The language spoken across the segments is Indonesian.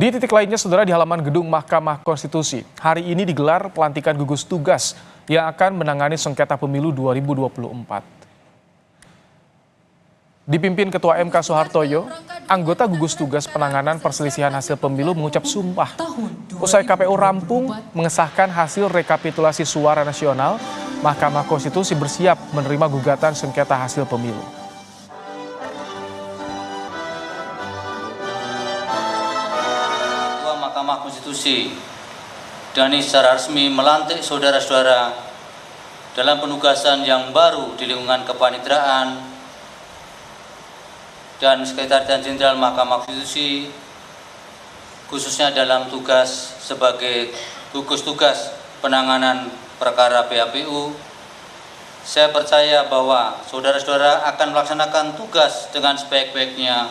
Di titik lainnya, saudara, di halaman gedung Mahkamah Konstitusi, hari ini digelar pelantikan gugus tugas yang akan menangani sengketa pemilu 2024. Dipimpin Ketua MK Soehartoyo, anggota gugus tugas penanganan perselisihan hasil pemilu mengucap sumpah. Usai KPU rampung mengesahkan hasil rekapitulasi suara nasional, Mahkamah Konstitusi bersiap menerima gugatan sengketa hasil pemilu. Mahkamah Konstitusi dan secara resmi melantik saudara-saudara dalam penugasan yang baru di lingkungan kepaniteraan dan Sekretariat Jenderal Mahkamah Konstitusi, khususnya dalam tugas sebagai gugus tugas penanganan perkara PHPU. Saya percaya bahwa saudara-saudara akan melaksanakan tugas dengan sebaik-baiknya.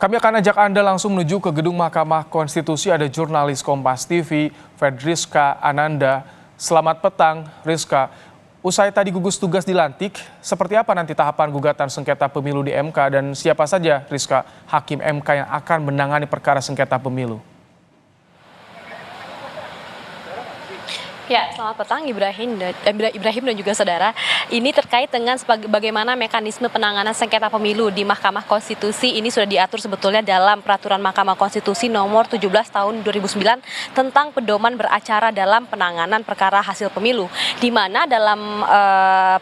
Kami akan ajak Anda langsung menuju ke gedung Mahkamah Konstitusi. Ada jurnalis Kompas TV, Fedriska Ananda. Selamat petang, Rizka. Usai tadi gugus tugas dilantik, seperti apa nanti tahapan gugatan sengketa pemilu di MK dan siapa saja, Rizka, hakim MK yang akan menangani perkara sengketa pemilu? Ya, selamat petang Ibrahim dan juga saudara. Ini terkait dengan bagaimana mekanisme penanganan sengketa pemilu di Mahkamah Konstitusi. Ini sudah diatur sebetulnya dalam Peraturan Mahkamah Konstitusi nomor 17 tahun 2009 tentang pedoman beracara dalam penanganan perkara hasil pemilu. Di mana dalam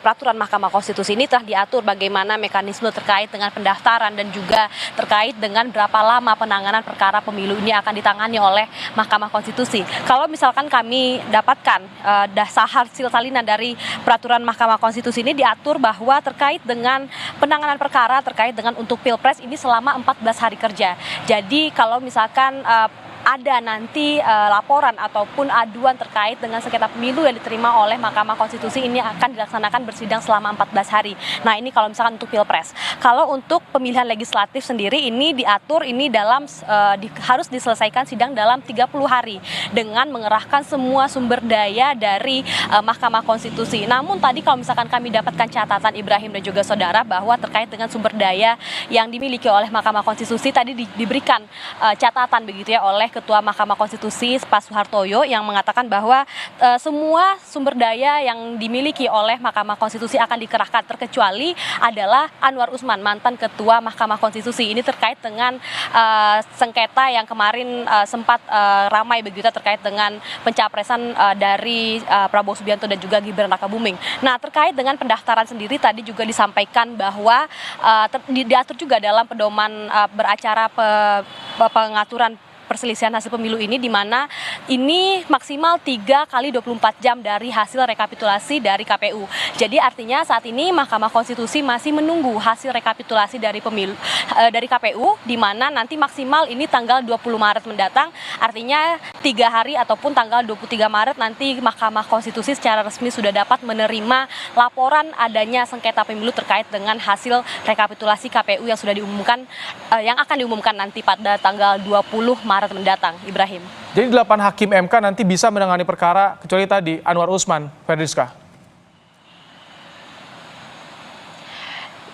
Peraturan Mahkamah Konstitusi ini telah diatur bagaimana mekanisme terkait dengan pendaftaran dan juga terkait dengan berapa lama penanganan perkara pemilu ini akan ditangani oleh Mahkamah Konstitusi. Kalau misalkan kami dapatkan dasar hasil salinan dari Peraturan Mahkamah Konstitusi ini diatur bahwa terkait dengan penanganan perkara terkait dengan untuk Pilpres ini selama 14 hari kerja. Jadi kalau misalkan ada nanti laporan ataupun aduan terkait dengan sengketa pemilu yang diterima oleh Mahkamah Konstitusi, ini akan dilaksanakan bersidang selama 14 hari. Nah, ini kalau misalkan untuk Pilpres. Kalau untuk pemilihan legislatif sendiri ini diatur ini dalam harus diselesaikan sidang dalam 30 hari dengan mengerahkan semua sumber daya dari Mahkamah Konstitusi. Namun tadi kalau misalkan kami dapatkan catatan Ibrahim dan juga saudara bahwa terkait dengan sumber daya yang dimiliki oleh Mahkamah Konstitusi tadi diberikan catatan begitu ya oleh Ketua Mahkamah Konstitusi Pak Soehartoyo yang mengatakan bahwa semua sumber daya yang dimiliki oleh Mahkamah Konstitusi akan dikerahkan terkecuali adalah Anwar Usman, mantan Ketua Mahkamah Konstitusi. Ini terkait dengan sengketa yang kemarin sempat ramai begitu terkait dengan pencapresan dari Prabowo Subianto dan juga Gibran Rakabuming. Nah, terkait dengan pendaftaran sendiri tadi juga disampaikan bahwa diatur juga dalam pedoman beracara pengaturan perselisihan hasil pemilu ini di mana ini maksimal 3 kali 24 jam dari hasil rekapitulasi dari KPU. Jadi artinya saat ini Mahkamah Konstitusi masih menunggu hasil rekapitulasi dari pemilu dari KPU di mana nanti maksimal ini tanggal 20 Maret mendatang. Artinya 3 hari ataupun tanggal 23 Maret nanti Mahkamah Konstitusi secara resmi sudah dapat menerima laporan adanya sengketa pemilu terkait dengan hasil rekapitulasi KPU yang sudah diumumkan yang akan diumumkan nanti pada tanggal 20 Maret mendatang, Ibrahim. Jadi 8 hakim MK nanti bisa menangani perkara kecuali tadi Anwar Usman, Fedriska.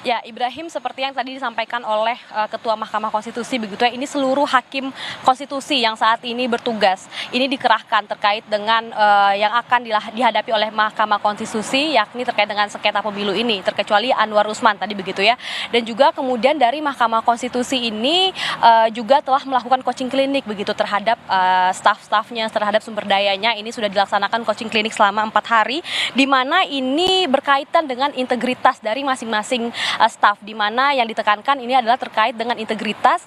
Ya, Ibrahim, seperti yang tadi disampaikan oleh Ketua Mahkamah Konstitusi begitu ya, ini seluruh hakim konstitusi yang saat ini bertugas ini dikerahkan terkait dengan yang akan dihadapi oleh Mahkamah Konstitusi, yakni terkait dengan sengketa pemilu ini, terkecuali Anwar Usman tadi begitu ya. Dan juga kemudian dari Mahkamah Konstitusi ini juga telah melakukan coaching klinik begitu terhadap staf-stafnya, terhadap sumber dayanya. Ini sudah dilaksanakan coaching klinik selama 4 hari, di mana ini berkaitan dengan integritas dari masing-masing staf, di mana yang ditekankan ini adalah terkait dengan integritas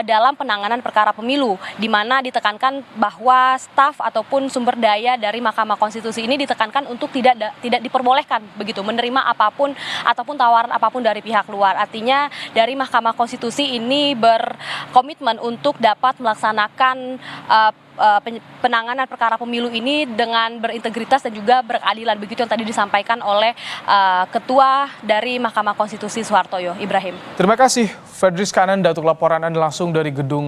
dalam penanganan perkara pemilu, di mana ditekankan bahwa staf ataupun sumber daya dari Mahkamah Konstitusi ini ditekankan untuk tidak diperbolehkan begitu menerima apapun ataupun tawaran apapun dari pihak luar. Artinya dari Mahkamah Konstitusi ini berkomitmen untuk dapat melaksanakan penanganan perkara pemilu ini dengan berintegritas dan juga berkeadilan, begitu yang tadi disampaikan oleh Ketua dari Mahkamah Konstitusi Soehartoyo, Ibrahim. Terima kasih Fedriska Ananda untuk laporan Anda langsung dari gedung